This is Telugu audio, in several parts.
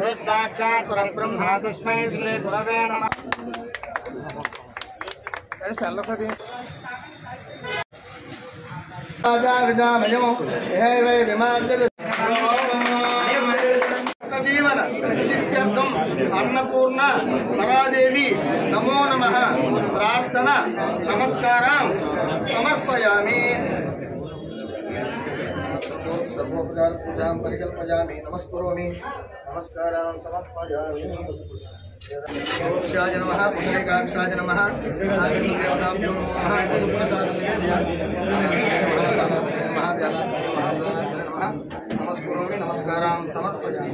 साक्षात् परब्रह्म तस्मै श्री गुरवे नमः। राजा विजामयो हे वै विमानदल जीवन सिद्ध्यर्थम अन्नपूर्ण परादेवी नमो नमः प्रार्थना नमस्कारां समर्पयामि। सर्वोपचार पूजां परिकल्पयामि नमस्करोमि नमस्कारां समर्पयामि। मोक्षाय नमः पुण्डरीकाक्षाय नमः देवताभ्यो नमः मधुप्रसादं निवेदयामि नमस्करोमि नमस्कारां समर्पयामि।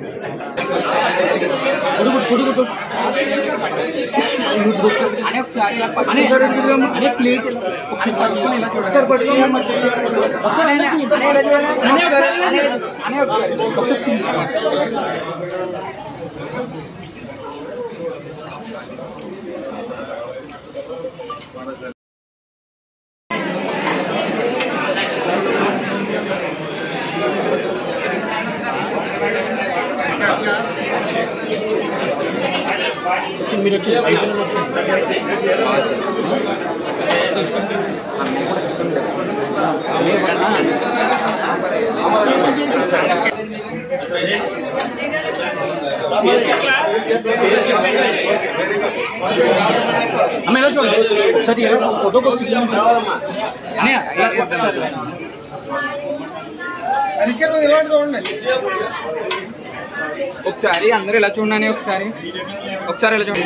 మీరు వచ్చి అమ్మ ఎలా చూడండి ఒకసారి ఫోటో కోసం ఒకసారి అందరూ ఇలా చూడండి ఒకసారి ఇలా చూడండి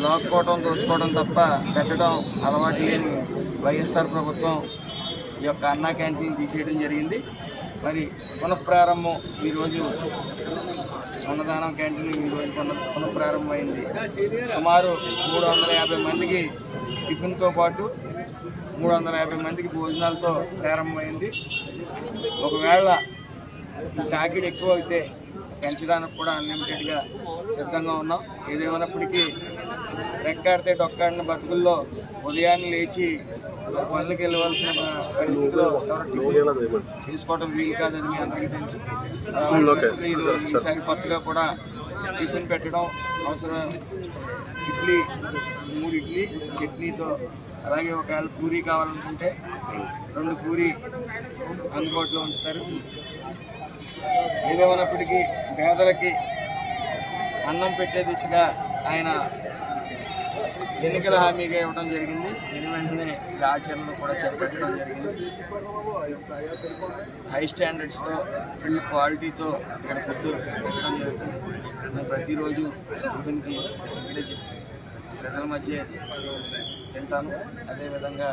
లాక్కోవడం దోచుకోవడం తప్ప పెట్టడం అలవాటు లేని వైఎస్ఆర్ ప్రభుత్వం ఈ యొక్క అన్నా క్యాంటీన్ తీసేయడం జరిగింది. మరి పునఃప్రారంభం ఈరోజు అన్నదానం క్యాంటీన్ ఈరోజు పునఃప్రారంభమైంది. సుమారు 350 మందికి టిఫిన్తో పాటు 350 మందికి భోజనాలతో ప్రారంభమైంది. ఒకవేళ తాకిడి ఎక్కువ అయితే పెంచడానికి కూడా అన్లిమిటెడ్గా సిద్ధంగా ఉన్నాం. ఏదేమైనప్పటికీ రెక్కాడితే డొక్కాడిన బతుకుల్లో ఉదయాన్నే లేచి పనులకు వెళ్ళవలసిన పరిస్థితిలో చేసుకోవడం వీలు కాదని మీ అందరికీ తెలుసు. ఈసారి కొత్తగా కూడా టిఫిన్ పెట్టడం అవసరం. ఇడ్లీ 3 ఇడ్లీ చట్నీతో, అలాగే ఒకవేళ పూరీ కావాలనుకుంటే 2 పూరీ అందుబాటులో ఉంచుతారు. ఏదేమైనప్పటికీ పేదలకి అన్నం పెట్టే దిశగా ఆయన ఎన్నికల హామీగా ఇవ్వడం జరిగింది. దీని వెంటనే ఇది ఆచరణలో కూడా చేపట్టడం జరిగింది. హై స్టాండర్డ్స్తో ఫుల్ క్వాలిటీతో ఇక్కడ ఫుడ్ పెట్టడం జరుగుతుంది. నేను ప్రతిరోజు టిఫిన్కి ఇక్కడే ప్రజల మధ్య తింటాను. అదేవిధంగా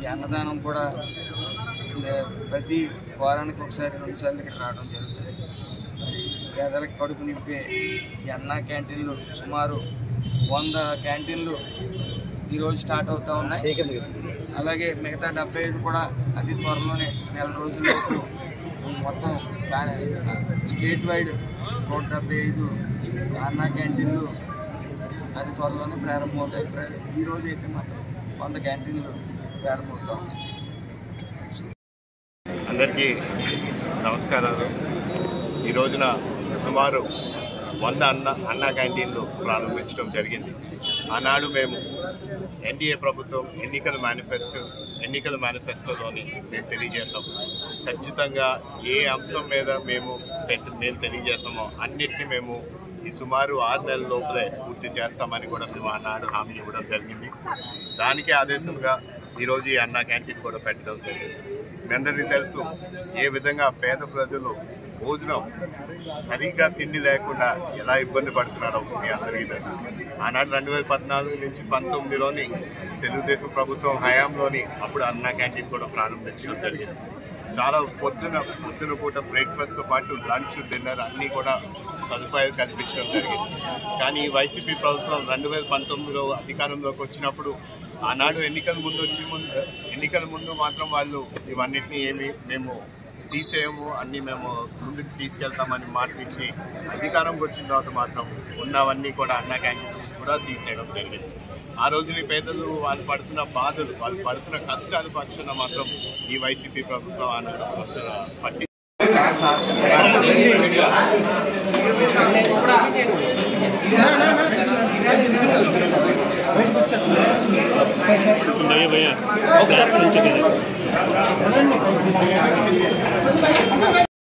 ఈ అన్నదానం కూడా ప్రతి వారానికి ఒకసారి 2 సార్లు ఇక్కడ రావడం జరుగుతుంది. పేదలకు కడుపు నింపే ఈ అన్నా క్యాంటీన్లు సుమారు 100 క్యాంటీన్లు ఈరోజు స్టార్ట్ అవుతూ ఉన్నాయి. అలాగే మిగతా 75 కూడా అతి త్వరలోనే నెల రోజుల్లోపు మొత్తం స్టేట్ వైడ్ 175 అన్నా క్యాంటీన్లు అతి త్వరలోనే ప్రారంభమవుతాయి. ఈరోజు అయితే మాత్రం 100 క్యాంటీన్లు ప్రారంభమవుతూ ఉన్నాయి. అందరికీ నమస్కారాలు. ఈ రోజున సుమారు 100 అన్నా క్యాంటీన్లు ప్రారంభించడం జరిగింది. ఆనాడు మేము ఎన్డీఏ ప్రభుత్వం ఎన్నికల మేనిఫెస్టోలోని మేము తెలియజేసాం. ఖచ్చితంగా ఏ అంశం మీద మేము తెలియజేసామో అన్నిటినీ మేము ఈ సుమారు 6 నెలల లోపలే పూర్తి చేస్తామని కూడా మేము ఆనాడు హామీ ఇవ్వడం జరిగింది. దానికే ఆదేశంగా ఈరోజు ఈ అన్నా క్యాంటీన్ కూడా పెట్టడం జరిగింది. మీ అందరికీ తెలుసు ఏ విధంగా పేద ప్రజలు భోజనం సరిగ్గా తిండి లేకుండా ఎలా ఇబ్బంది పడుతున్నారో మీ అందరికీ తెలుసు. ఆనాడు 2014 నుంచి 19లోని తెలుగుదేశం ప్రభుత్వం హయాంలోని అప్పుడు అన్నా క్యాంటీన్ కూడా ప్రారంభించడం జరిగింది. చాలా పొద్దున పూట బ్రేక్ఫాస్ట్తో పాటు లంచ్, డిన్నర్ అన్నీ కూడా సదుపాయాలు కల్పించడం జరిగింది. కానీ వైసీపీ ప్రభుత్వం 2019లో అధికారంలోకి వచ్చినప్పుడు ఆనాడు ఎన్నికల ముందు మాత్రం వాళ్ళు ఇవన్నిటిని ఏమి మేము తీసేయము, అన్నీ మేము ముందుకు తీసుకెళ్తామని మాటిచ్చి అధికారంకి వచ్చిన తర్వాత మాత్రం ఉన్నవన్నీ కూడా అన్నా క్యాంటీన్ కూడా తీసేయడం జరిగింది. ఆ రోజుని పేదలు వాళ్ళు పడుతున్న బాధలు, వాళ్ళు పడుతున్న కష్టాలు పక్షాన మాత్రం ఈ వైసీపీ ప్రభుత్వం అన్నాడు అసలు పట్టి भैया